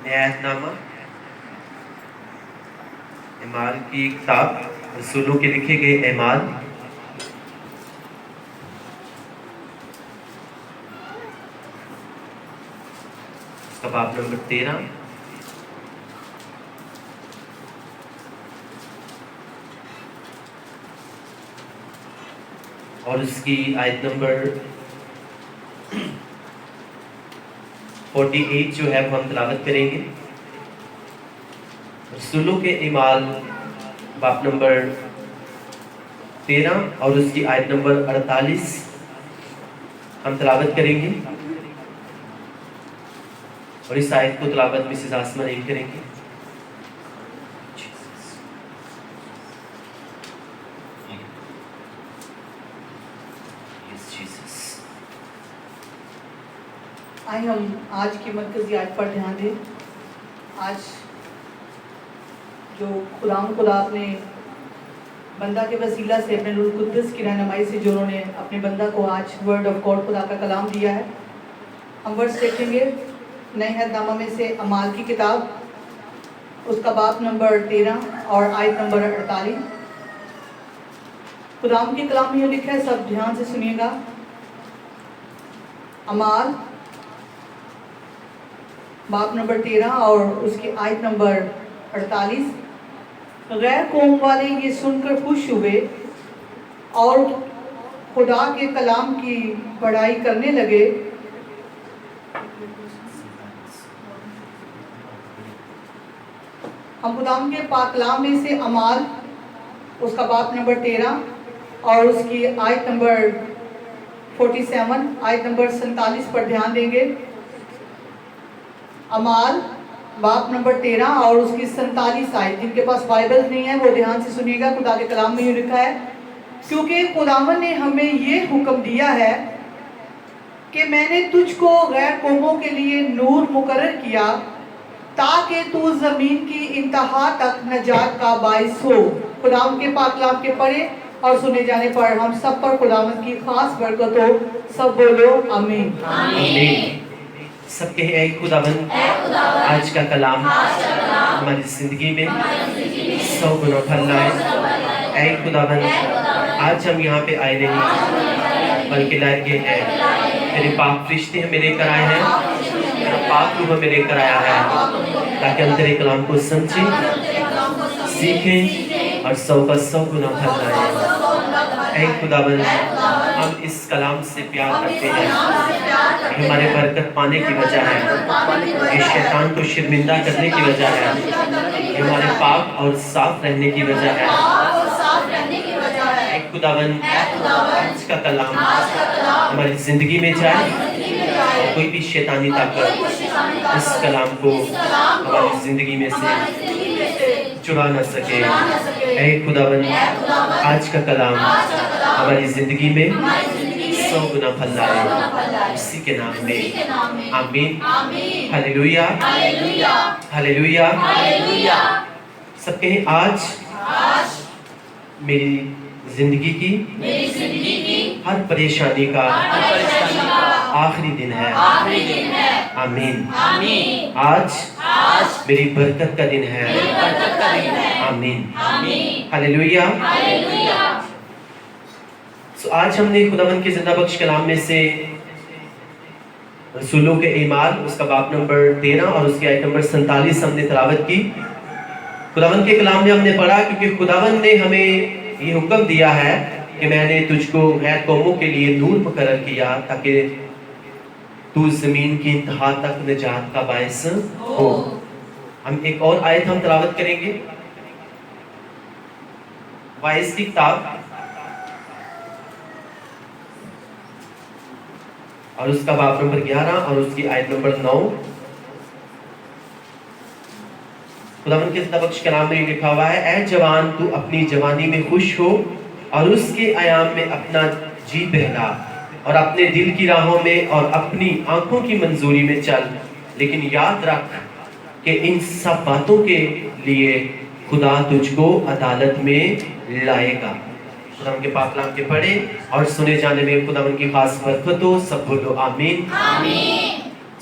نیاتنامہ اعمال کی کتاب رسولوں کے لکھے گئے اعمال اس کا باب نمبر 13 اور اس کی آیت نمبر 48 جو ہے وہ ہم تلاوت کریں گے۔ رسولوں کے اعمال باب نمبر 13 اور اس کی آیت نمبر 48 ہم تلاوت کریں گے، اور اس آیت کو تلاوت مسز آسمہ نہیں کریں گے۔ آئیں ہم آج کی مرکزی آیت پر دھیان دیں۔ آج جو خدا نے بندہ کے وسیلہ سے اپنے روح القدس کی رہنمائی سے جو انہوں نے اپنے بندہ کو آج ورڈ آف گاڈ خدا کا کلام دیا ہے، ہم ورڈز دیکھیں گے نئے عہد نامہ میں سے اعمال کی کتاب اس کا باب نمبر 13 اور آیت نمبر 48۔ خدا کے کلام میں یہ لکھا ہے، سب دھیان سے سنیے گا۔ اعمال باب نمبر 13 اور اس کی آیت نمبر 48۔ غیر قوم والے یہ سن کر خوش ہوئے اور خدا کے کلام کی بڑائی کرنے لگے۔ ہم خدا کے پاک کلام میں سے اعمال اس کا باب نمبر 13 اور اس کی آیت نمبر 47 آیت نمبر 47 پر دھیان دیں گے۔ اعمال باب نمبر 13 اور اس کی 47 آیت۔ جن کے پاس بائبل نہیں ہے وہ دھیان سے سنیے گا۔ خدا کے کلام میں یہ لکھا ہے، کیونکہ خداوند نے ہمیں یہ حکم دیا ہے کہ میں نے تجھ کو غیر قوموں کے لیے نور مقرر کیا تاکہ تو زمین کی انتہا تک نجات کا باعث ہو۔ خداوند کے پاک کلام کے پڑھے اور سنے جانے پر ہم سب پر خداوند کی خاص برکت ہو۔ سب بولو آمین۔ آمین۔ سب کہیں اے خداوند آج کا کلام ہماری زندگی میں 100 گنا پھل لائے۔ اے خداوند آج ہم یہاں پہ آئے نہیں بلکہ لائے گئے ہیں، تیرے پاک فرشتے ہمیں لے کر آئے ہیں، تیرا پاک روح ہمیں لے کر آیا ہے تاکہ ہم تیرے کلام کو سمجھیں، سیکھیں اور 100 کا 100 گنا پھل لائیں۔ اے خداوند ہم اس کلام سے پیار کرتے ہیں، یہ ہمارے برکت پانے کی وجہ ہے، یہ شیطان کو شرمندہ کرنے کی وجہ ہے، یہ ہمارے پاک اور صاف رہنے کی وجہ ہے۔ اے خداوند آج کا کلام ہماری زندگی میں جائے اور کوئی بھی شیطانی طاقت اس کلام کو ہماری زندگی میں سے چرا نہ سکے۔ اے خداوند آج کا کلام ہماری زندگی میں 100 گنا پھل لائے، اسی کے نام میں آمین۔ ہلیلویا ہلیلویا۔ سب کہیں آج میری زندگی کی ہر پریشانی کا آخری دن ہے۔ آمین۔ آج میری برکت کا دن ہے۔ آمین۔ ہلیلویا۔ آج ہم نے خداوند کے زندہ بخش کلام میں سے رسولوں کے اعمال اس کا باب نمبر 13 اور اس کی آیت نمبر 47 ہم نے تلاوت کی۔ خداوند کے کلام میں ہم نے پڑھا کیونکہ خداوند نے ہمیں یہ حکم دیا ہے کہ میں نے تجھ کو غیر قوموں کے لیے نور مقرر کیا تاکہ تو زمین کی انتہا تک نجات کا باعث ہو۔ ہم ایک اور آیت ہم تلاوت کریں گے، وائز کی کتاب اور اس کا باب نمبر 11 اور اس کی آیت نمبر 9۔ خداوند کے زندہ بخش کلام میں لکھا ہوا ہے، اے جوان تو اپنی جوانی میں خوش ہو اور اس کے ایام میں اپنا جی بہلا، اور اپنے دل کی راہوں میں اور اپنی آنکھوں کی منظوری میں چل، لیکن یاد رکھ کہ ان سب باتوں کے لیے خدا تجھ کو عدالت میں لائے گا۔ خداوند کے پاک کلام کے پڑھے اور سنے جانے میں خداوند کی خاص برکت ہو۔ سب بولو آمین۔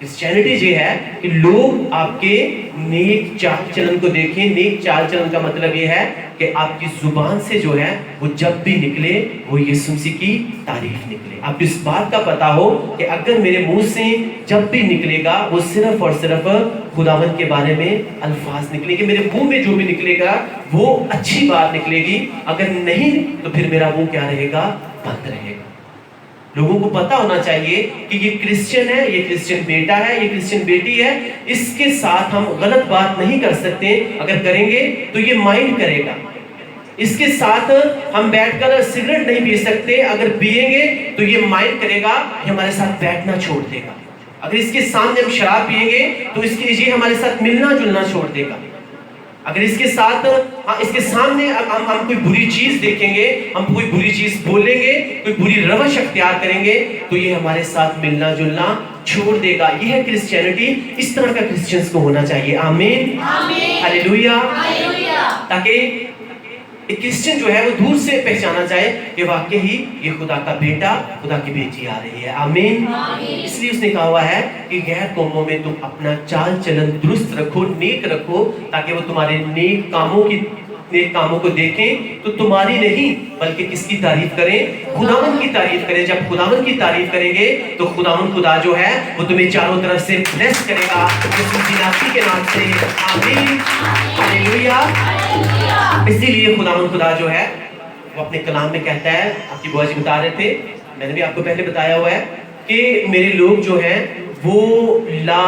کرسچینٹی یہ ہے کہ لوگ آپ کے نیک چال چلن کو دیکھیں. نیک چال چلن کا مطلب یہ ہے کہ آپ کی زبان سے جو ہے وہ جب بھی نکلے وہ یسوع مسیح کی تعریف نکلے. آپ کو اس بات کا پتا ہو کہ اگر میرے منہ سے جب بھی نکلے گا وہ صرف اور صرف خداوند کے بارے میں الفاظ نکلیں گے. میرے منہ میں جو بھی نکلے گا وہ اچھی بات نکلے گی. اگر نہیں تو پھر میرا منہ کیا رہے گا؟ بند رہے گا. لوگوں کو پتا ہونا چاہیے کہ یہ کرسچن ہے, یہ کرسچن بیٹا ہے, یہ کرسچن بیٹی ہے, اس کے ساتھ ہم غلط بات نہیں کر سکتے. اگر کریں گے تو یہ مائنڈ کرے گا. اس کے ساتھ ہم بیٹھ کر سگریٹ نہیں پی سکتے. اگر پیئیں گے تو یہ مائنڈ کرے گا, یہ ہمارے ساتھ بیٹھنا چھوڑ دے گا. اگر اس کے سامنے ہم شراب پیئیں گے تو یہ ہمارے ساتھ ملنا جلنا چھوڑ دے گا. اگر اس کے ساتھ اس کے سامنے ہم کوئی بری چیز دیکھیں گے, ہم کوئی بری چیز بولیں گے, کوئی بری روش اختیار کریں گے تو یہ ہمارے ساتھ ملنا جلنا چھوڑ دے گا. یہ ہے کرسچینٹی. اس طرح کا کرسچنز کو ہونا چاہیے. آمین, ہاللیلویا. تاکہ ایک کرسچن جو ہے وہ دور سے پہچانا جائے کہ واقعی ہی یہ خدا کا بیٹا, خدا کی بیٹی آ رہی ہے. آمین. اس لیے اس نے کہا ہوا ہے کہ غیر قوموں میں تم اپنا چال چلن درست رکھو, نیک رکھو, تاکہ وہ تمہارے نیک کاموں کو دیکھیں تو تمہاری نہیں بلکہ کس کی تعریف کریں؟ خداوند کی تعریف کریں. جب خداوند کی تعریف کریں گے تو خداوند خدا جو ہے وہ تمہیں چاروں طرف سے بلیس کرے گا یسوع کی نامی کے نام سے. آمین, ہاللیلویا. اسی لیے خداوند خدا جو ہے وہ اپنے کلام میں کہتا ہے, آپ کی بوجھ بتا رہے تھے, میں نے بھی آپ کو پہلے بتایا ہوا ہے کہ میرے لوگ جو ہیں وہ لا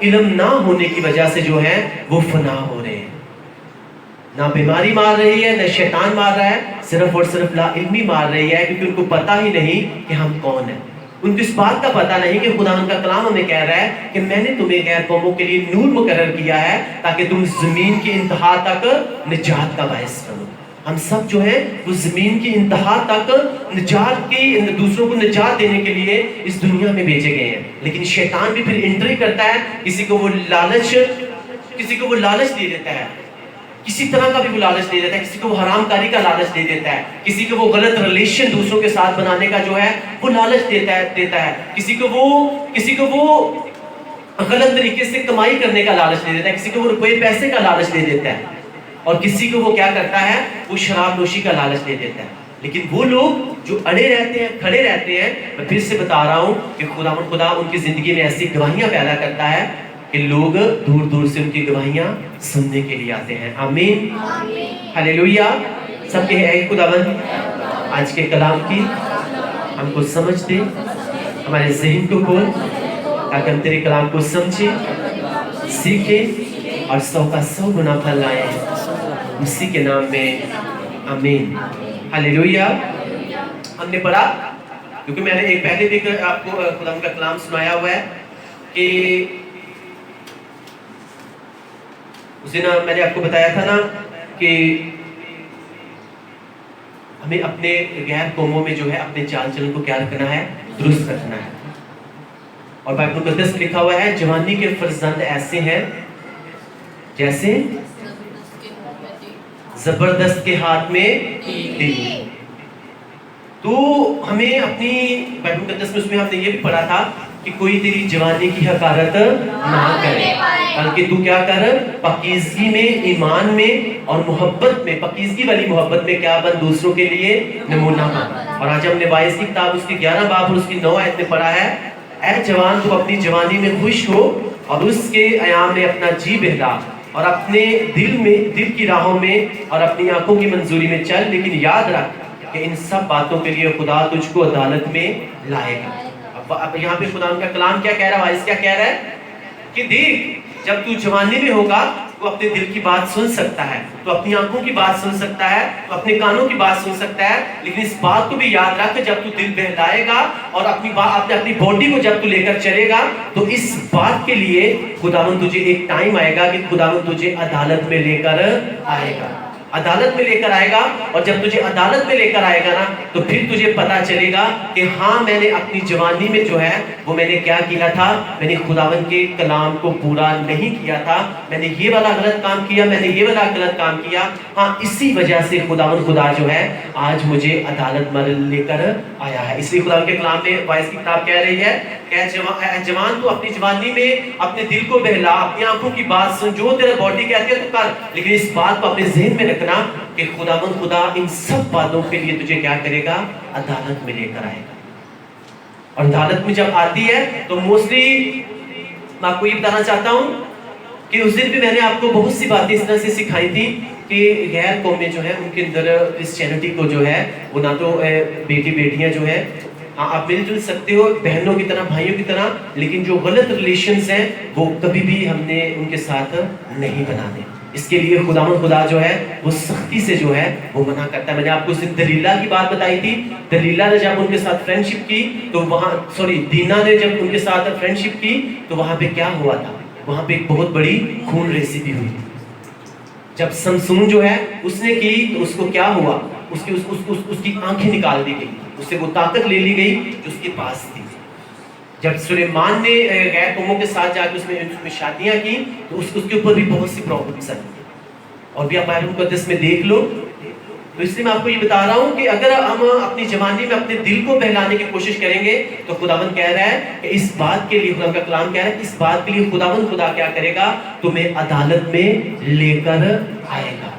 علم نہ ہونے کی وجہ سے جو ہے وہ فنا ہو رہے ہیں. نہ بیماری مار رہی ہے, نہ شیطان مار رہا ہے, صرف اور صرف لا علمی مار رہی ہے, کیونکہ ان کو پتا ہی نہیں کہ ہم کون ہیں. ان کو اس بات کا پتا نہیں کہ خدا ان کا کلام ہمیں کہہ رہا ہے کہ میں نے تمہیں غیر قوموں کے لیے نور مقرر کیا ہے تاکہ تم زمین کی انتہا تک نجات کا باعث بنو. ہم سب جو ہیں وہ زمین کی انتہا تک نجات کی, دوسروں کو نجات دینے کے لیے اس دنیا میں بھیجے گئے ہیں. لیکن شیطان بھی پھر انٹری کرتا ہے, کسی کو وہ لالچ دے دیتا ہے, کسی طرح کا بھی وہ لالچ دے دیتا ہے, کسی کو وہ حرام کاری کا لالچ دے دیتا ہے, کسی کو وہ غلط ریلیشن دوسروں کے ساتھ بنانے کا جو ہے وہ لالچ دیتا ہے, کسی کو وہ غلط طریقے سے کمائی کرنے کا لالچ دے دیتا ہے, کسی کو وہ روپے پیسے کا لالچ دے دیتا ہے, اور کسی کو وہ کیا کرتا ہے, وہ شراب نوشی کا لالچ دے دیتا ہے. لیکن وہ لوگ جو اڑے رہتے ہیں, کھڑے رہتے ہیں, میں پھر سے بتا رہا ہوں کہ خدا ان کی زندگی میں ایسی گواہیاں پیدا کرتا ہے کہ لوگ دور دور سے ان کی گواہیاں سننے کے لیے آتے ہیں. آمین, ہاللیلویا. سب کے اے خداوند آج کے کلام کی ہم کو سمجھ دے, ہمارے ذہن کو کھول تاکہ ہم تیرے کلام کو سمجھیں, سیکھیں اور 100 کا 100 گنا پھل لائیں اسی کے نام میں. آمین, ہاللیلویا. ہم نے پڑھا, کیونکہ میں نے ایک پہلے بھی آپ کو خدا کا کلام سنایا ہوا ہے کہ اس دن میں نے آپ کو بتایا تھا نا کہ ہمیں اپنے غیر قوموں میں جو ہے اپنے چال چلن کو کیا رکھنا ہے؟ درست رکھنا ہے. اور بائبل مقدس میں لکھا ہوا ہے جوانی کے فرزند ایسے ہیں جیسے زبردست کے ہاتھ میں تیر. تو ہمیں اپنی بائبل مقدس میں اس میں ہم نے یہ بھی پڑھا تھا کہ کوئی تیری جوانی کی حقارت نہ کرے, بلکہ تو کیا کر, پاکیزگی میں, ایمان میں اور محبت میں, پاکیزگی والی محبت میں کیا بن, دوسروں کے لیے نمونہ بن. اور آج ہم نے 22 کی کتاب اس کی 11 باب اور اس کی 9 آیت میں پڑھا ہے, اے جوان تو اپنی جوانی میں خوش ہو اور اس کے ایام میں اپنا جی بہلا, اور اپنے دل کی راہوں میں اور اپنی آنکھوں کی منظوری میں چل, لیکن یاد رکھ کہ ان سب باتوں کے لیے خدا تجھ کو عدالت میں لائے گا. اب یہاں پہ خدا ان کا کلام کیا کہہ رہا ہے, وائس کیا کہہ رہا ہے کہ دیکھ جب تو جوانی میں ہوگا تو اپنے دل کی بات سن سکتا ہے, تو اپنی آنکھوں کی بات سن سکتا ہے, تو اپنے کانوں کی بات سن سکتا ہے, لیکن اس بات کو بھی یاد رکھ کہ جب تو دل بہلائے گا اور اپنی باڈی کو جب تو لے کر چلے گا تو اس بات کے لیے خداوند تجھے ایک ٹائم آئے گا کہ خداوند تجھے عدالت میں لے کر آئے گا, عدالت میں لے کر آئے گا. اور جب تجھے عدالت میں لے کر آئے گا نا تو پھر تجھے پتا چلے گا کہ ہاں میں نے اپنی جوانی میں جو ہے وہ میں نے کیا کیا تھا, میں نے خداوند کے کلام کو پورا نہیں کیا تھا, میں نے یہ والا غلط کام کیا, میں نے یہ والا غلط کام کیا. ہاں اسی وجہ سے خداوند خدا جو ہے آج مجھے عدالت میں لے کر آیا ہے. اس لیے خداوند کے کلام میں 22 کی کتاب کہہ رہی ہے کہ اے جوان تو اپنی جوانی میں اپنے دل کو بہلا، اپنی آنکھوں کی بات سن، جو تیرا باڈی کہتی ہے تو کر، لیکن اس بات کو اپنے ذہن میں رکھنا کہ خداوند خدا ان سب باتوں کے لیے تجھے کیا کرے گا؟ عدالت میں لے کر آئے گا. اور عدالت میں جب آتی ہے تو موسٹلی میں آپ کو یہ بتانا چاہتا ہوں کہ اس دن بھی میں نے آپ کو بہت سی باتیں اس طرح سے سکھائی تھی کہ غیر قومیں جو ہیں ان کے اندر کرسچینٹی کو جو ہے وہ نہ تو بیٹی بیٹیاں جو ہے آپ مل جل سکتے ہو بہنوں کی طرح بھائیوں کی طرح، لیکن جو غلط ریلیشنز ہیں وہ کبھی بھی ہم نے ان کے ساتھ نہیں بنانے. اس کے لیے خداوند خدا جو ہے وہ سختی سے جو ہے وہ منع کرتا ہے. میں نے آپ کو اس دن دلیلہ کی بات بتائی تھی. دلیلہ نے جب ان کے ساتھ فرینڈشپ کی تو وہاں دینا نے جب ان کے ساتھ فرینڈشپ کی تو وہاں پہ کیا ہوا تھا؟ وہاں پہ ایک بہت بڑی خون ریزی بھی ہوئی. جب سمسون جو ہے اس نے کی تو اس کو کیا ہوا؟ اس کی آنکھیں نکال دی گئی، اس سے وہ طاقت لے لی گئی جو اس کے پاس تھی. جب سلیمان نے غیر قوموں کے ساتھ جا کے اس میں شادیاں کی تو اس کے اوپر بھی بہت سی پرابلمس آئی. اور بھی آپ بائبل مقدس میں دیکھ لو. تو اس لیے میں آپ کو یہ بتا رہا ہوں کہ اگر ہم اپنی جوانی میں اپنے دل کو بہلانے کی کوشش کریں گے تو خداوند کہہ رہا ہے کہ اس بات کے لیے، خدا کا کلام کہہ رہا ہے کہ اس بات کے لیے خداوند خدا کیا کرے گا؟ تمہیں عدالت میں لے کر آئے گا.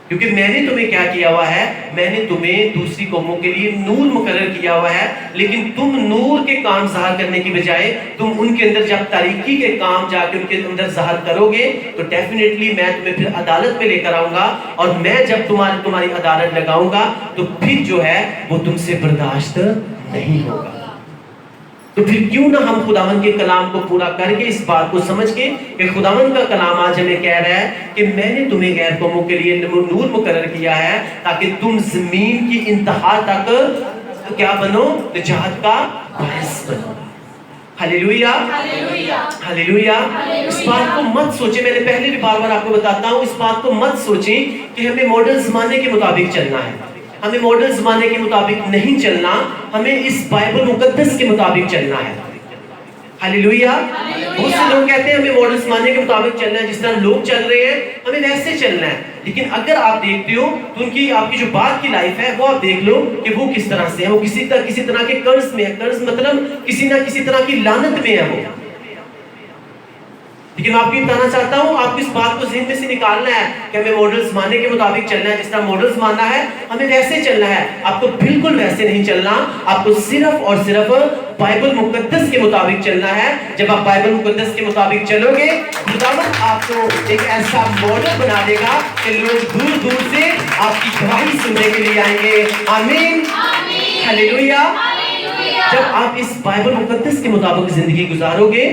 کیونکہ میں نے تمہیں کیا کیا ہوا ہے؟ میں نے تمہیں دوسری قوموں کے لیے نور مقرر کیا ہوا ہے، لیکن تم نور کے کام ظاہر کرنے کی بجائے تم ان کے اندر جب تاریکی کے کام جا کے ان کے اندر ظاہر کرو گے تو ڈیفینیٹلی میں تمہیں پھر عدالت میں لے کر آؤں گا. اور میں جب تمہاری عدالت لگاؤں گا تو پھر جو ہے وہ تم سے برداشت نہیں ہوگا. تو پھر کیوں نہ ہم خداوند کے کلام کو پورا کر کے اس بات کو سمجھ کے کہ خداوند کا کلام آج ہمیں کہہ رہا ہے کہ میں نے تمہیں غیر قوموں کے لیے نور مقرر کیا ہے تاکہ تم زمین کی انتہا تک کیا بنو؟ نجات کا باعث بنو. ہلیلویا ہلیلویا. اس بات کو مت سوچیں، میں نے پہلے بھی بار بار آپ کو بتاتا ہوں، اس بات کو مت سوچیں کہ ہمیں ماڈرن زمانے کے مطابق چلنا ہے. ہمیں ماڈرن زمانے کے مطابق نہیں چلنا، ہمیں اس بائبل مقدس کے مطابق چلنا ہے. ہلیلویا. بہت سے لوگ کہتے ہیں ہمیں ماڈرن زمانے کے مطابق چلنا ہے، جس طرح لوگ چل رہے ہیں ہمیں ویسے چلنا ہے. لیکن اگر آپ دیکھتے ہو تو ان کی آپ کی جو بات کی لائف ہے وہ آپ دیکھ لو کہ وہ کس طرح سے ہے. وہ کسی طرح کے قرض میں ہے. قرض مطلب کسی نہ کسی طرح کی لعنت میں ہے وہ. لیکن میں آپ کو یہ بتانا چاہتا ہوں، آپ کو اس بات کو ذہن میں سے نکالنا ہے کہ ہمیں ماڈرن زمانے کے مطابق چلنا ہے. جس طرح ماڈرن زمانہ ہے ہمیں ویسے چلنا ہے. آپ کو بالکل ویسے نہیں چلنا، آپ کو صرف اور صرف بائبل مقدس کے مطابق چلنا ہے. جب آپ بائبل مقدس کے مطابق چلو گے خداوند آپ کو ایک ایسا ماڈل بنا دے گا کہ لوگ دور دور سے آپ کی گواہی سننے کے لیے آئیں گے. آمین ہلیلویا. جب آپ اس بائبل مقدس کے مطابق زندگی گزارو گے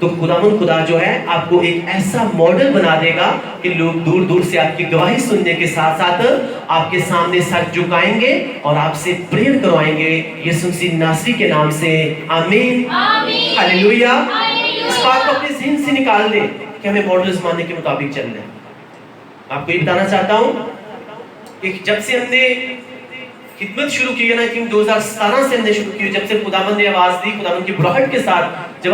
تو خداوند خدا جو ہے آپ کو ایک ایسا ماڈل بنا دے گا کہ لوگ دور دور سے آپ کی گواہی سننے کے ساتھ ساتھ آپ کے سامنے سر جھکائیں گے اور آپ سے پریئر کروائیں گے یسوع مسیح ناصری کے نام سے. آمین ہلیلویا. اس بات کو اپنے ذہن سے نکال دیں کہ ہمیں ماڈرن زمانے کے مطابق چلنا ہے. آپ کو یہ بتانا چاہتا ہوں کہ جب سے ہم نے خدمت شروع کی ہے نا، 2017 سے ہم نے شروع کی، جب سے خداوند نے آواز دی خداوند کی بڑھاہٹ کے ساتھ، جب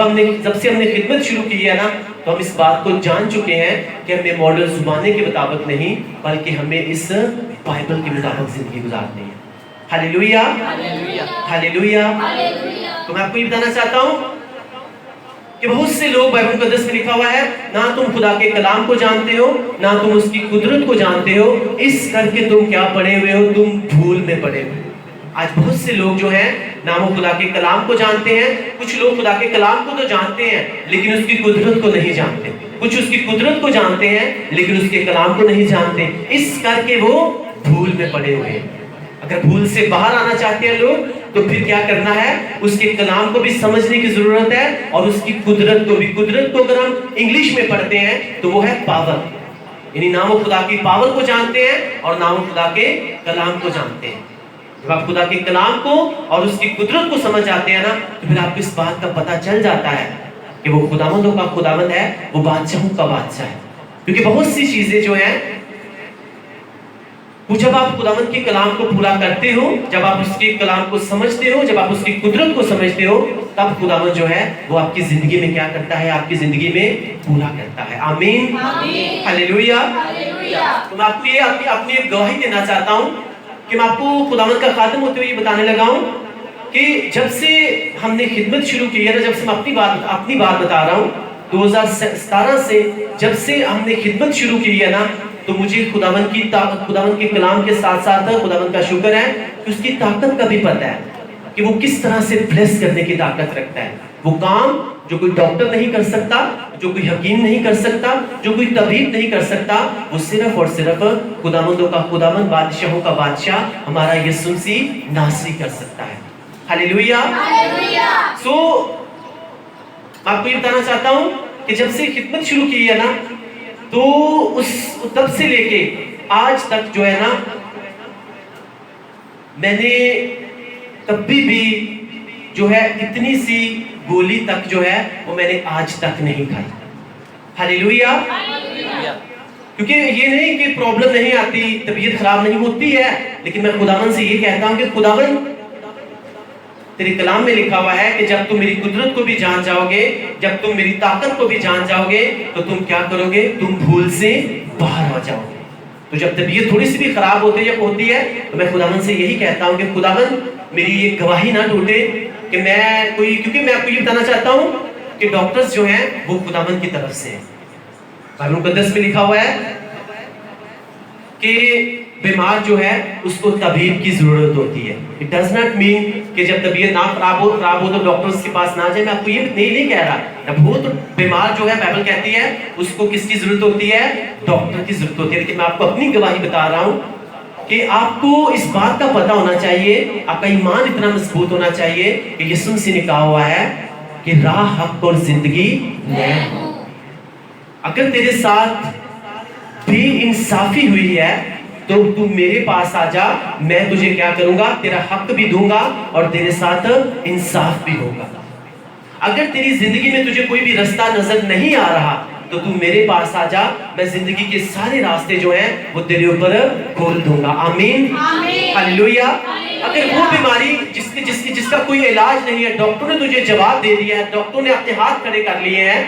سے ہم نے خدمت شروع کی ہے نا تو ہم اس بات کو جان چکے ہیں کہ ہمیں ماڈرن زمانے کے مطابق نہیں بلکہ ہمیں اس بائبل کے مطابق زندگی گزارنی ہے. ہلیلویا ہلیلویا. تو میں آپ کو یہ بتانا چاہتا ہوں کہ بہت سے لوگ بائبل مقدس میں لکھا ہوا ہے نہ تم خدا کے کلام کو جانتے ہو نہ تم اس کی قدرت کو جانتے ہو، اس کر کے تم کیا پڑے ہوئے ہو؟ تم دھول میں پڑے ہوئے. آج بہت سے لوگ جو ہیں نہ وہ خدا کے کلام کو جانتے ہیں. کچھ لوگ خدا کے کلام کو تو جانتے ہیں لیکن اس کی قدرت کو نہیں جانتے. کچھ اس کی قدرت کو جانتے ہیں لیکن اس کے کلام کو نہیں جانتے. اس کر کے وہ دھول میں پڑے ہوئے ہیں. اگر دھول سے باہر آنا چاہتے ہیں لوگ تو پھر کیا کرنا ہے؟ اس کے کلام کو بھی سمجھنے کی ضرورت ہے اور اس کی قدرت کو بھی. قدرت کو اگر ہم انگلش میں پڑھتے ہیں تو وہ ہے پاور. یعنی نہ وہ خدا کی پاور کو جانتے ہیں اور نہ وہ خدا کے کلام کو جانتے ہیں. جب آپ خدا کے کلام کو اور اس کی قدرت کو سمجھ جاتے ہیں نا تو پھر آپ کو اس بات کا پتہ چل جاتا ہے کہ وہ خداوندوں کا خداوند ہے، وہ بادشاہوں کا بادشاہ ہے. کیونکہ بہت سی چیزیں جو ہیں وہ جب آپ خداوند کے کلام کو پورا کرتے ہو، جب آپ اس کے کلام کو سمجھتے ہو، جب آپ اس کی قدرت کو سمجھتے ہو، تب خداوند جو ہے وہ آپ کی زندگی میں کیا کرتا ہے؟ آپ کی زندگی میں پورا کرتا ہے. آمین ہلیلویا. تو میں آپ کو یہ اپنی ایک گواہی دینا چاہتا ہوں کہ میں آپ کو خداوند کا خادم ہوتے ہوئے یہ بتانے لگا ہوں کہ جب سے ہم نے خدمت شروع کی ہے نا، جب سے میں اپنی بات بتا رہا ہوں، 2017 سے جب سے ہم نے خدمت شروع کی ہے نا، تو مجھے خداوند کے کلام کے ساتھ ساتھ خداوند کا شکر ہے کہ اس کی طاقت کا بھی پتہ ہے کہ وہ کس طرح سے بلیس کرنے کی طاقت رکھتا ہے. وہ کام جو کوئی ڈاکٹر نہیں کر سکتا، جو کوئی حکیم نہیں کر سکتا، جو کوئی طبیب نہیں کر سکتا، وہ صرف اور صرف خداوندوں کا خداوند، بادشاہوں کا بادشاہ ہمارا یسوع مسیح ناصری کر سکتا ہے. ہاللیلویا. سو میں آپ کو یہ بتانا چاہتا ہوں کہ جب سے خدمت شروع کی ہے نا، تو تب سے لے کے آج تک جو ہے نا، میں نے کبھی بھی جو ہے اتنی سی گولی تک جو ہے وہ میں نے آج تک نہیں کھائی. ہاللیلویا. کیونکہ یہ نہیں کہ پرابلم نہیں آتی، طبیعت خراب نہیں ہوتی ہے، لیکن میں خداوند سے یہ کہتا ہوں کہ خداوند، تیرے کلام میں لکھا ہوا ہے کہ جب تم میری قدرت کو بھی جان جاؤ گے، جب تم میری طاقت کو بھی جان جاؤ گے، تو تم کیا کرو گے؟ تم بھول سے باہر آ جاؤ گے. تو جب طبیعت تھوڑی سی بھی خراب ہوتی ہے تو میں خداوند سے یہی کہتا ہوں کہ خداوند میری یہ گواہی نہ ٹوٹے کہ کیونکہ میں آپ کو یہ بتانا چاہتا ہوں کہ ڈاکٹرز جو ہیں وہ خداوند کی طرف سے ہیں. بائبل مقدس میں لکھا ہوا ہے کہ بیمار جو ہے اس کو طبیب کی ضرورت ہوتی ہے. It does not mean کہ جب طبیعت نہ خراب ہو تو ڈاکٹرز کے پاس نہ جائے. میں آپ کو یہ نہیں کہہ رہا. جب وہ تو بیمار جو ہے، بائبل کہتی ہے اس کو کس کی ضرورت ہوتی ہے؟ ڈاکٹر کی ضرورت ہوتی ہے. لیکن میں آپ کو اپنی گواہی بتا رہا ہوں کہ آپ کو اس بات کا پتہ ہونا چاہیے، آپ کا ایمان اتنا مضبوط ہونا چاہیے کہ یسوع مسیح نے کہا ہوا ہے کہ راہ، حق اور زندگی میں ہوں. اگر تیرے ساتھ بے انصافی ہوئی ہے تو تو میرے پاس آ جا، میں تجھے کیا کروں گا؟ تیرا حق بھی دوں گا اور تیرے ساتھ انصاف بھی ہوگا. اگر تیری زندگی میں تجھے کوئی بھی رستہ نظر نہیں آ رہا تو تو میرے پاس آ جا، میں زندگی کے سارے راستے جو ہیں وہ تیرے اوپر کھول دوں گا. آمین. ہاللیلویا. اگر وہ بیماری جس کا کوئی علاج نہیں ہے، ڈاکٹر نے تجھے جواب دے دیا ہے، ڈاکٹر نے اپنے ہاتھ کھڑے کر لیے ہیں،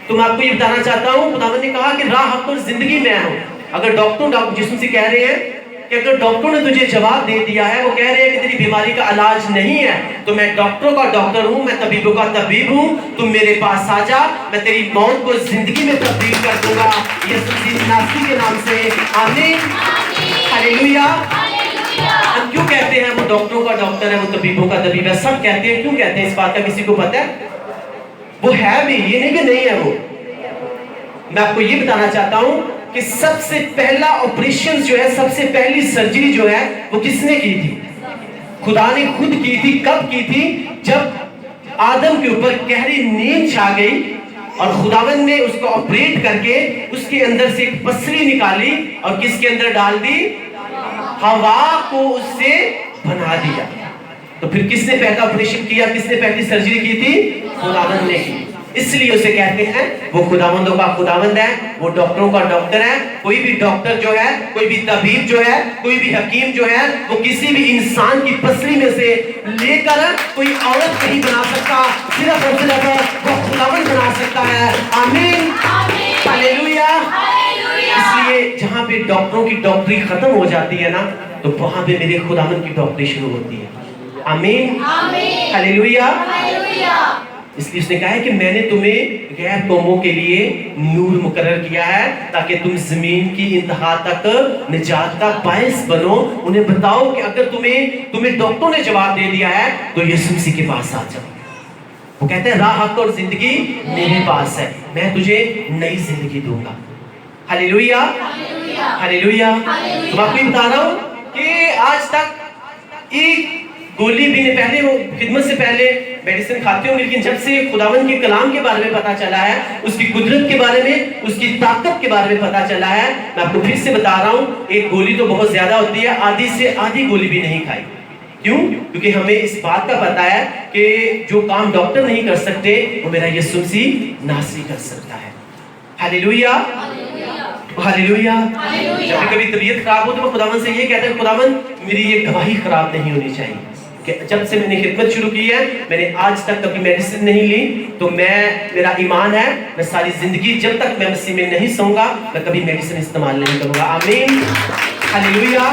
تو میں آپ کو یہ بتانا چاہتا ہوں خداوند نے کہا کہ راہ، حق اور زندگی میں ہوں. اگر ڈاکٹر جسم سے کہہ رہے ہیں کہ اگر ڈاکٹر نے تجھے جواب دے دیا ہے، وہ کہہ رہے ہیں کہ تیری بیماری کا علاج نہیں ہے، تو میں ڈاکٹروں کا ڈاکٹر ہوں، میں طبیبوں کا طبیب ہوں. تم میرے پاس آ جا، میں تیری موت کو زندگی میں تبدیل کر دوں گا یسوع مسیح ناصری کے نام سے. آمین. ہاللیلویا. ہم کیوں کہتے ہیں وہ ڈاکٹروں کا ڈاکٹر ہے، وہ طبیبوں کا طبیب ہے؟ سب کہتے ہیں. کیوں کہتے ہیں؟ اس بات کا کسی کو پتہ ہے؟ وہ ہے بھی، یہ نہیں کہ نہیں ہے. وہ میں آپ کو یہ بتانا چاہتا ہوں کہ سب سے پہلا آپریشن جو ہے، سب سے پہلی سرجری جو ہے وہ کس نے کی تھی؟ خدا نے خود کی تھی. کب کی تھی؟ جب آدم کے اوپر گہری نیند چھا گئی اور خداوند نے اس کو آپریٹ کر کے اس کے اندر سے ایک پسری نکالی اور کس کے اندر ڈال دی؟ ہوا کو اس سے بنا دیا. تو پھر کس نے پہلا آپریشن کیا؟ کس نے پہلی سرجری کی تھی؟ خداوند نے کی. اس لیے اسے کہتے ہیں وہ خداوندوں کا خداوند ہے، وہ ڈاکٹروں کا ڈاکٹر ہے. کوئی بھی ڈاکٹر جو ہے، کوئی بھی طبیب جو ہے، کوئی بھی حکیم جو ہے، وہ کسی بھی انسان کی پسلی میں سے لے کر کوئی عورت نہیں بنا سکتا. صرف اور صرف وہ خداوند بنا سکتا ہے. آمین. ہاللیلویا. اس لیے جہاں پہ ڈاکٹروں کی ڈاکٹری ختم ہو جاتی ہے نا، تو وہاں پہ میرے خداوند کی ڈاکٹری شروع ہوتی ہے. آمین. ہاللیلویا. اس لیے اس نے کہا ہے کہ میں نے تمہیں غیر قوموں کے لیے نور مقرر کیا ہے تاکہ تم زمین کی انتہا تک نجات کا باعث بنو. انہیں بتاؤ کہ اگر تمہیں ڈاکٹروں نے جواب دے دیا ہے تو یسوع مسیح کے پاس آ جاؤ. وہ کہتے ہیں راہ، حق اور زندگی میرے پاس ہے، میں تجھے نئی زندگی دوں گا. ہاللیلویا. ہاللیلویا. تو میں آپ کو یہ بتا رہا ہوں کہ آج تک ایک گولی بھی نے پہلے، وہ خدمت سے پہلے میڈیسن کھاتے ہوں، لیکن جب سے خداوند کے کلام کے بارے میں پتا چلا ہے، اس کی قدرت کے بارے میں، اس کی طاقت کے بارے میں پتا چلا ہے، میں آپ کو پھر سے بتا رہا ہوں ایک گولی تو بہت زیادہ ہوتی ہے، آدھی سے آدھی گولی بھی نہیں کھائی. کیوں؟ کیونکہ ہمیں اس بات کا پتا ہے کہ جو کام ڈاکٹر نہیں کر سکتے وہ میرا یسوع مسیح ناصری کر سکتا ہے. ہاللیلویا. ہاللیلویا. جب کبھی طبیعت خراب ہو تو میں خداوند سے یہ کہتا ہوں خداوند میری یہ گواہی خراب نہیں ہونی چاہیے کہ جب سے میں نے خدمت شروع کی ہے میں نے آج تک کبھی میڈیسن نہیں لی. تو میرا ایمان ہے میں ساری زندگی جب تک میں مسیح میں نہیں سوں گا میں کبھی میڈیسن استعمال نہیں کروں گا. آمین. ہاللیلویا.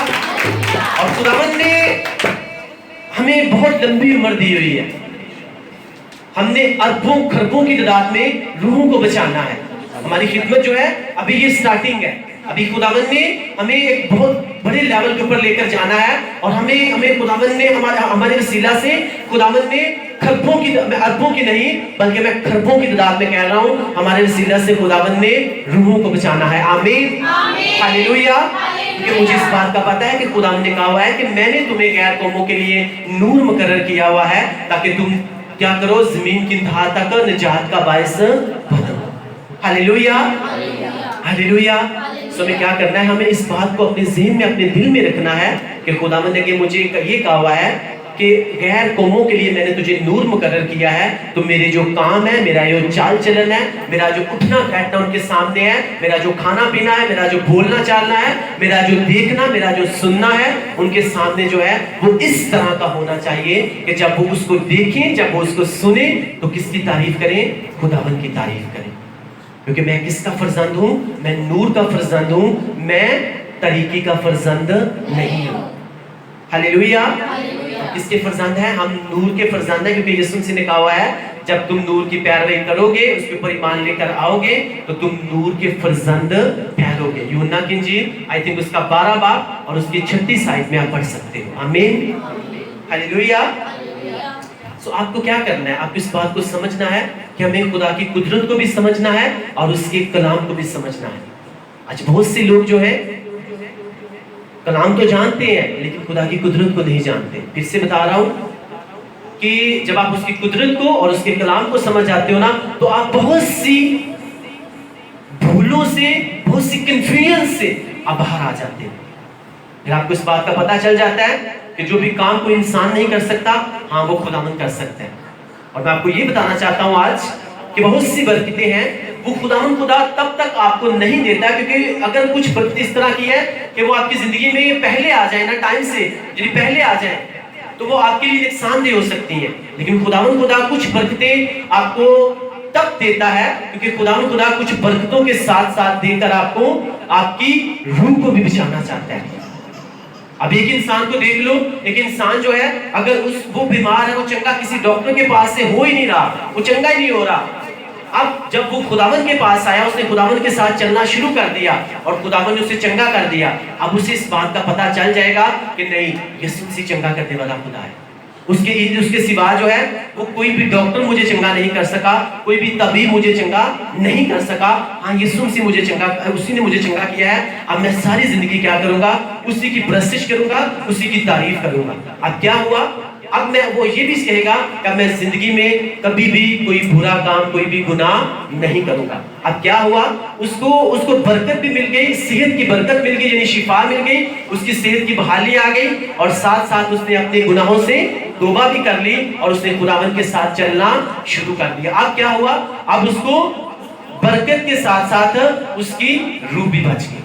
اور خداوند نے ہمیں بہت لمبی عمر دی ہوئی ہے. ہم نے اربوں خربوں کی تعداد میں روحوں کو بچانا ہے. ہماری خدمت جو ہے ابھی یہ سٹارٹنگ ہے. ابھی خداوند نے ہمیں ایک بہت بڑے لیول کے اوپر لے کر جانا ہے, اور ہمیں خداوند نے ہمارے وسیلہ سے خداوند نے خربوں کی, اربوں کی نہیں بلکہ میں خربوں کی تعداد میں کہہ رہا ہوں, ہمارے وسیلہ سے خداوند نے روحوں کو بچانا ہے. آمین, ہاللیلویا. کہ مجھے اس بات کا پتہ ہے کہ خداوند نے کہا ہوا ہے کہ میں نے تمہیں غیر قوموں کے لیے نور مقرر کیا ہوا ہے تاکہ تم کیا کرو, زمین کی انتہا تک نجات کا باعث بنو. ہاللیلویا, ہاللیلویا. سو ہمیں کیا کرنا ہے, ہمیں اس بات کو اپنے ذہن میں اپنے دل میں رکھنا ہے کہ خداوند نے کہ مجھے یہ کہا ہوا ہے کہ غیر قوموں کے لیے میں نے تجھے نور مقرر کیا ہے, تو میرے جو کام ہے, میرا جو چال چلن ہے, میرا جو اٹھنا بیٹھنا ان کے سامنے ہے, میرا جو کھانا پینا ہے, میرا جو بولنا چالنا ہے, میرا جو دیکھنا, میرا جو سننا ہے, ان کے سامنے جو ہے وہ اس طرح کا ہونا چاہیے کہ جب وہ اس کو دیکھیں, جب وہ اس کو سنیں تو کس کی تعریف کریں, خداوند کی تعریف کریں. کیونکہ میں کس کا فرزند ہوں, میں نور کا فرزند ہوں, میں طریقے کا فرزند نہیں ہوں. ہاللیلویا. کس کے فرزند ہیں, ہم نور کے فرزند ہیں, کیونکہ یسوع مسیح نے کہا ہوا ہے جب تم نور کی پیروی کرو گے, اس کے اوپر ایمان لے کر آؤ گے تو تم نور کے فرزند ٹھہرو گے. یوحنا کی انجیل آئی تھنک اس کا 12 باب اور اس کی 36 آیت میں آپ پڑھ سکتے ہو. آمین, ہاللیلویا. سو آپ کو کیا کرنا ہے, آپ اس بات کو سمجھنا ہے کہ ہمیں خدا کی قدرت کو بھی سمجھنا ہے اور اس کے کلام کو بھی سمجھنا ہے. آج بہت سے لوگ جو ہے کلام تو جانتے ہیں لیکن خدا کی قدرت کو نہیں جانتے. پھر سے بتا رہا ہوں کہ جب آپ اس کی قدرت کو اور اس کے کلام کو سمجھ جاتے ہو نا, تو آپ بہت سی بھولوں سے, بہت سی کنفیوژن سے آپ باہر آ جاتے ہیں. پھر آپ کو اس بات کا پتہ چل جاتا ہے کہ جو بھی کام کوئی انسان نہیں کر سکتا, ہاں وہ خداوند کر سکتا ہے. اور میں آپ کو یہ بتانا چاہتا ہوں آج کہ بہت سی برکتیں ہیں وہ خداوند خدا تب تک آپ کو نہیں دیتا, کیونکہ اگر کچھ برکت اس طرح کی ہے کہ وہ آپ کی زندگی میں پہلے آ جائیں نا, ٹائم سے یعنی پہلے آ جائیں, تو وہ آپ کے لیے نقصان دہ ہو سکتی ہیں. لیکن خداوند خدا کچھ برکتیں آپ کو تب دیتا ہے کیونکہ خداوند خدا کچھ برکتوں کے ساتھ ساتھ دے کر آپ کو آپ کی روح کو بھی بچانا چاہتا ہے. اب ایک انسان کو دیکھ لو, ایک انسان جو ہے اگر وہ بیمار ہے, وہ چنگا کسی ڈاکٹر کے پاس سے ہو ہی نہیں رہا, وہ چنگا ہی نہیں ہو رہا. اب جب وہ خداوند کے پاس آیا, اس نے خداوند کے ساتھ چلنا شروع کر دیا اور خداوند نے اسے چنگا کر دیا. اب اسے اس بات کا پتہ چل جائے گا کہ نہیں, یسوع مسیح چنگا کرنے والا خدا ہے. اس کے سوا جو ہے وہ کوئی بھی ڈاکٹر مجھے چنگا نہیں کر سکا, کوئی بھی طبیب مجھے چنگا نہیں کر سکا. ہاں یسوع مسیح مجھے چنگا, اسی نے مجھے چنگا کیا ہے. اب میں ساری زندگی کیا کروں گا, اسی کی پرستش کروں گا, اسی کی تعریف کروں گا. اب کیا ہوا, اب میں وہ یہ بھی کہے گا کہ میں زندگی میں کبھی بھی کوئی برا کام, کوئی بھی گناہ نہیں کروں گا. اب کیا ہوا, اس کو برکت بھی مل گئی, صحت کی برکت مل گئی, یعنی شفا مل گئی, اس کی صحت کی بحالی آ گئی, اور ساتھ ساتھ اس نے اپنے گناہوں سے توبہ بھی کر لی اور اس نے خداوند کے ساتھ چلنا شروع کر دیا. اب کیا ہوا, اب اس کو برکت کے ساتھ ساتھ اس کی روح بھی بچ گئی.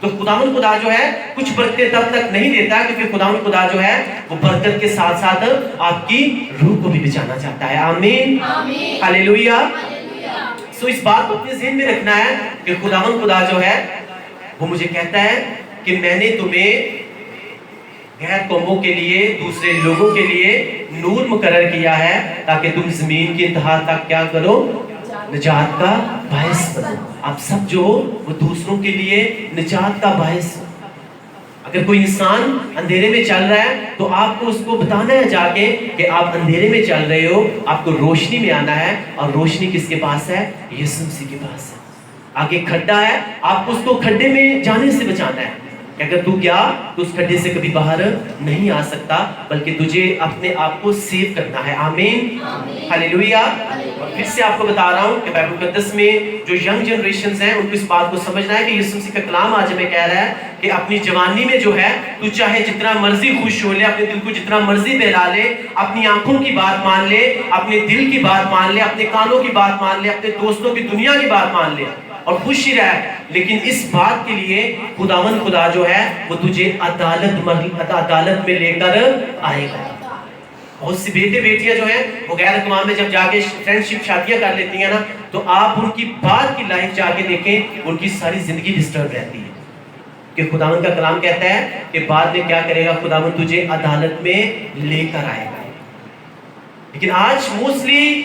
تو خداوند خدا جو ہے کچھ برکتیں تب تک نہیں دیتا کیونکہ خداوند خدا جو ہے وہ برکت کے ساتھ ساتھ آپ کی روح کو بھی بچانا چاہتا ہے. آمین, ہاللیلویا. سو اس بات کو اپنے ذہن میں رکھنا ہے کہ خداوند خدا جو ہے وہ مجھے کہتا ہے کہ میں نے تمہیں غیر قوموں کے لیے, دوسرے لوگوں کے لیے نور مقرر کیا ہے تاکہ تم زمین کی انتہا تک کیا کرو, نجات کا باعث بنو. آپ سب جو وہ دوسروں کے لیے نجات کا باعث. اگر کوئی انسان اندھیرے میں چل رہا ہے تو آپ کو اس کو بتانا ہے جا کے کہ آپ اندھیرے میں چل رہے ہو, آپ کو روشنی میں آنا ہے. اور روشنی کس کے پاس ہے, یسوع مسیح کے پاس ہے. آگے کھڈا ہے, آپ کو اس کو کھڈے میں جانے سے بچانا ہے کہ اگر تو گیا تو اس کھڈے سے کبھی باہر نہیں آ سکتا, بلکہ تجھے اپنے آپ کو سیو کرنا ہے. آمین, ہاللیلویا. اور پھر سے آپ کو بتا رہا ہوں کہ بائبل مقدس میں جو ینگ جنریشنز ہیں ان کو اس بات کو سمجھنا ہے کہ یسوع مسیح کا کلام آج ہمیں کہہ رہا ہے کہ اپنی جوانی میں جو ہے تو چاہے جتنا مرضی خوش ہو لے, اپنے دل کو جتنا مرضی بہلا لے, اپنی آنکھوں کی بات مان لے, اپنے دل کی بات مان لے, اپنے کانوں کی بات مان لے, اپنے دوستوں کی دنیا کی بات مان لے اور خوش ہی رہے, لیکن اس بات کے لیے خداوند خدا جو ہے وہ تجھے عدالت میں لے کر آئے گا. بہت سی بیٹے بیٹیاں جو ہیں وہ غیر اقوام میں جب جا کے فرینڈ شپ شادیاں کر لیتی ہیں نا, تو آپ ان کی بعد کی لائف جا کے دیکھیں, ان کی ساری زندگی ڈسٹرب رہتی ہے. کہ خداوند کا کلام کہتا ہے کہ بعد میں کیا کرے گا؟ خداوند تجھے عدالت میں لے کر آئے گا. لیکن آج موسٹلی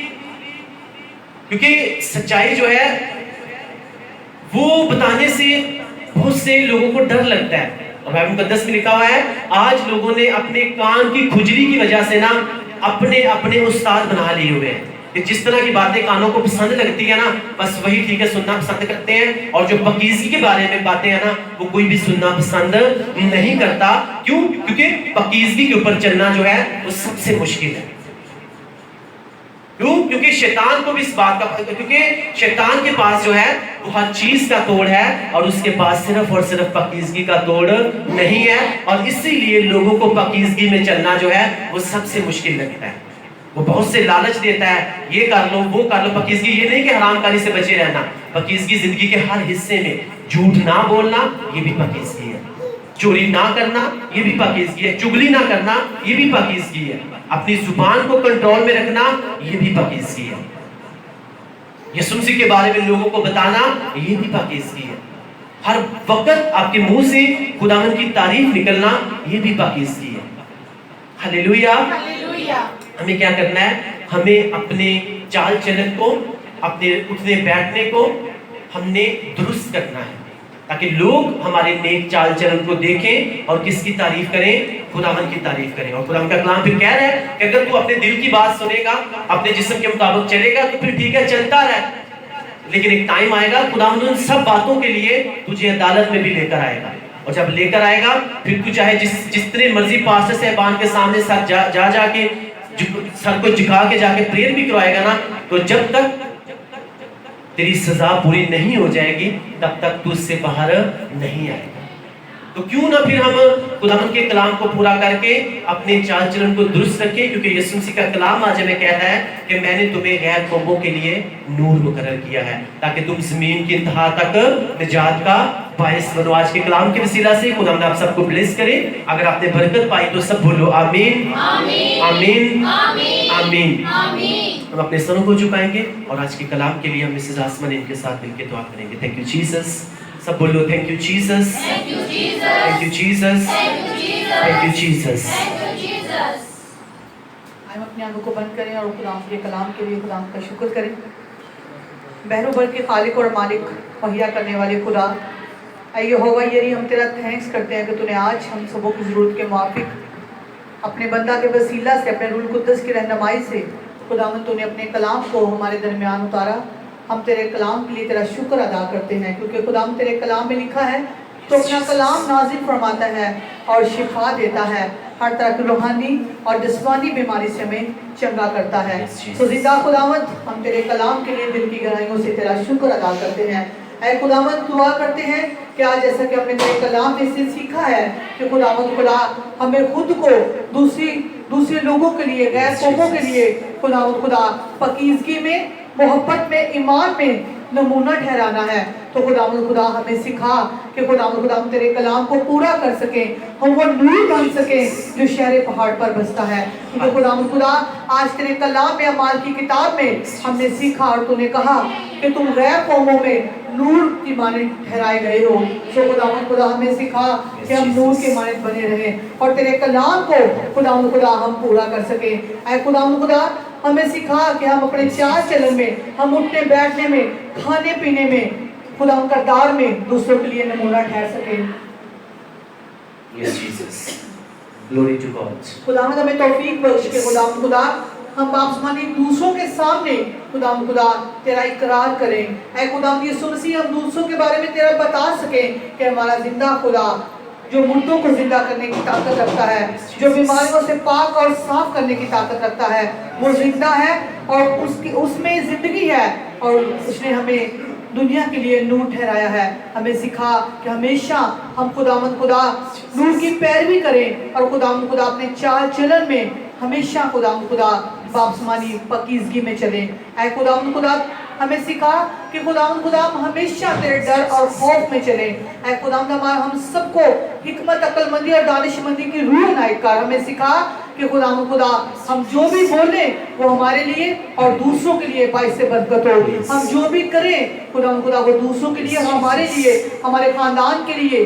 کیونکہ سچائی جو ہے وہ بتانے سے بہت سے لوگوں کو ڈر لگتا ہے. اور بائبل مقدس میں لکھا ہوا ہے آج لوگوں نے اپنے کان کی کھجلی کی وجہ سے نا اپنے استاد بنا لیے ہوئے ہیں کہ جس طرح کی باتیں کانوں کو پسند لگتی ہے نا بس وہی ٹھیک ہے سننا پسند کرتے ہیں, اور جو پاکیزگی کے بارے میں باتیں ہیں نا وہ کوئی بھی سننا پسند نہیں کرتا. کیوں؟ کیونکہ پاکیزگی کے اوپر چلنا جو ہے وہ سب سے مشکل ہے. کیوں؟ کیونکہ شیطان کو بھی اس بات کا کیونکہ شیطان کے پاس جو ہے وہ ہر چیز کا توڑ ہے اور اس کے پاس صرف اور صرف پاکیزگی کا توڑ نہیں ہے, اور اسی لیے لوگوں کو پاکیزگی میں چلنا جو ہے وہ سب سے مشکل لگتا ہے. وہ بہت سے لالچ دیتا ہے, یہ کر لو وہ کر لو. پاکیزگی یہ نہیں کہ حرام کاری سے بچے رہنا, پاکیزگی زندگی کے ہر حصے میں. جھوٹ نہ بولنا یہ بھی پاکیزگی ہے, چوری نہ کرنا یہ بھی پاکیزگی ہے, چگلی نہ کرنا یہ بھی پاکیزگی ہے, اپنی زبان کو کنٹرول میں رکھنا یہ بھی پاکیزگی ہے, یسوع مسیح کے بارے میں لوگوں کو بتانا یہ بھی پاکیزگی ہے, ہر وقت آپ کے منہ سے خداوند کی تعریف نکلنا یہ بھی پاکیزگی ہے. ہلیلویا. ہمیں کیا کرنا ہے؟ ہمیں اپنے چال چلن کو, اپنے اٹھنے بیٹھنے کو ہم نے درست کرنا ہے تاکہ لوگ ہمارے نیک چال چلن کو دیکھیں اور کس کی تعریف کریں؟ خداوند کی تعریف کریں. اور خداوند کا کلام پھر کہہ رہا ہے کہ اگر تو اپنے دل کی بات سنے گا, اپنے جسم کے مطابق چلے گا تو پھر ٹھیک ہے چلتا رہے, لیکن ایک ٹائم آئے گا خداوند ان سب باتوں کے لیے تجھے عدالت میں بھی لے کر آئے گا. اور جب لے کر آئے گا پھر تو چاہے جتنے مرضی پاسٹر صاحبان کے سامنے سر جا کے سر کو جھکا کے جا کے پریئر بھی کروائے گا نا, تو جب تک تیری سزا پوری نہیں ہو جائے گی تب تک تو اس سے باہر نہیں آئے گا. تو کیوں نہ پھر ہم خداوند کے کلام کو پورا کر کے اپنے چال چلن کو درست رکھیں, کیونکہ یسوع مسیح کا کلام آج ہمیں کہتا ہے کہ میں نے تمہیں غیر قوموں کے لیے نور مقرر کیا ہے تاکہ تم زمین کی انتہا تک نجات کا باعث بنو. آج کے کلام کے وسیلہ سے خداوند آپ سب کو بلیس کرے. اگر آپ نے برکت پائی تو سب بولو آمین آمین آمین. ہم اپنے سروں کو جھکائیں گے اور آج کے کلام کے لیے ہم مسز آسمان ان کے ساتھ مل کے دعا کریں گے. Thank you Jesus. سب بولو thank you Jesus, thank you Jesus, thank you Jesus. ہم اپنی آنکھوں کو بند کریں اور خدا کے کلام کے لیے خدا کا شکر کریں. بحروں بر کے خالق اور مالک, مہیا کرنے والے خدا, اے یہوہ یری ہم تیرا تھینکس کرتے ہیں کہ تو نے آج ہم سبوں کی ضرورت کے موافق اپنے بندہ کے وسیلہ سے, اپنے روح القدس کی رہنمائی سے خداوند تو نے اپنے کلام کو ہمارے درمیان اتارا. ہم تیرے کلام کے لیے تیرا شکر ادا کرتے ہیں کیونکہ خداوند تیرے کلام میں لکھا ہے تو اپنا کلام نازل فرماتا ہے اور شفا دیتا ہے, ہر طرح کی روحانی اور جسمانی بیماری سے ہمیں چنگا کرتا ہے. تو زندہ خداوند ہم تیرے کلام کے لیے دل کی گہرائیوں سے تیرا شکر ادا کرتے ہیں. اے خداوند دعا کرتے ہیں کہ آج جیسا کہ ہم نے تیرے کلام میں سے سیکھا ہے کہ خداوند خدا ہمیں خود کو دوسرے لوگوں کے لیے, غیر قوموں کے لیے خداوند خدا پاکیزگی میں, محبت میں, ایمان میں نمونہ ٹھہرانا ہے. تو خداوند خدا ہمیں سکھا کہ خداوند خدا ہم تیرے کلام کو پورا کر سکیں, ہم وہ نور بن سکیں جو شہر پہاڑ پر بستا ہے. کیونکہ خداوند خدا آج تیرے کلام میں, اعمال کی کتاب میں ہم نے سیکھا اور تو نے کہا کہ تم غیر قوموں میں نور کی مانند ٹھہرائے گئے ہو. تو خداوند خدا ہمیں سکھا کہ ہم نور کے مانند بنے رہیں اور تیرے کلام کو خداوند خدا ہم پورا کر سکیں. اے خداوند خدا ہمیں سکھا کہ ہم اپنے چال چلن میں, ہم اٹھنے بیٹھنے میں, کھانے پینے میں, خدا ان کردار میں دوسروں کے لیے نمونہ ٹھہر سکیں. Yes, Jesus. Glory to God. خداوند ہمیں توفیق بخش کے خداوند خدا ہم باپسمانی دوسروں کے سامنے خداوند خدا تیرا اقرار کریں. اے خداوند یسوع مسیح ہم دوسروں کے بارے میں تیرا بتا سکیں کہ ہمارا زندہ خدا جو مردوں کو زندہ کرنے کی طاقت رکھتا ہے, جو بیماریوں سے پاک اور صاف کرنے کی طاقت رکھتا ہے, وہ زندہ ہے اور اس میں زندگی ہے اور اس نے ہمیں دنیا کے لیے نور ٹھہرایا ہے. ہمیں سکھا کہ ہمیشہ ہم خداوند خدا نور کی پیروی کریں اور خداوند خدا اپنے چال چلن میں ہمیشہ خداوند خدا باپسمانی پاکیزگی میں چلیں. اے خداوند خدا ہمیں سکھا کہ خداوند خدا ہم ہمیشہ تیرے ڈر اور خوف میں چلیں. اے خداوند ہم سب کو حکمت, عقل مندی اور دانش مندی کی روح عنایت کر. ہمیں سکھا کہ خداوند خدا ہم جو بھی بولیں وہ ہمارے لیے اور دوسروں کے لیے باعث برکت ہو. ہم جو بھی کریں خداوند خدا وہ دوسروں کے لیے, ہمارے لیے, ہمارے خاندان کے لیے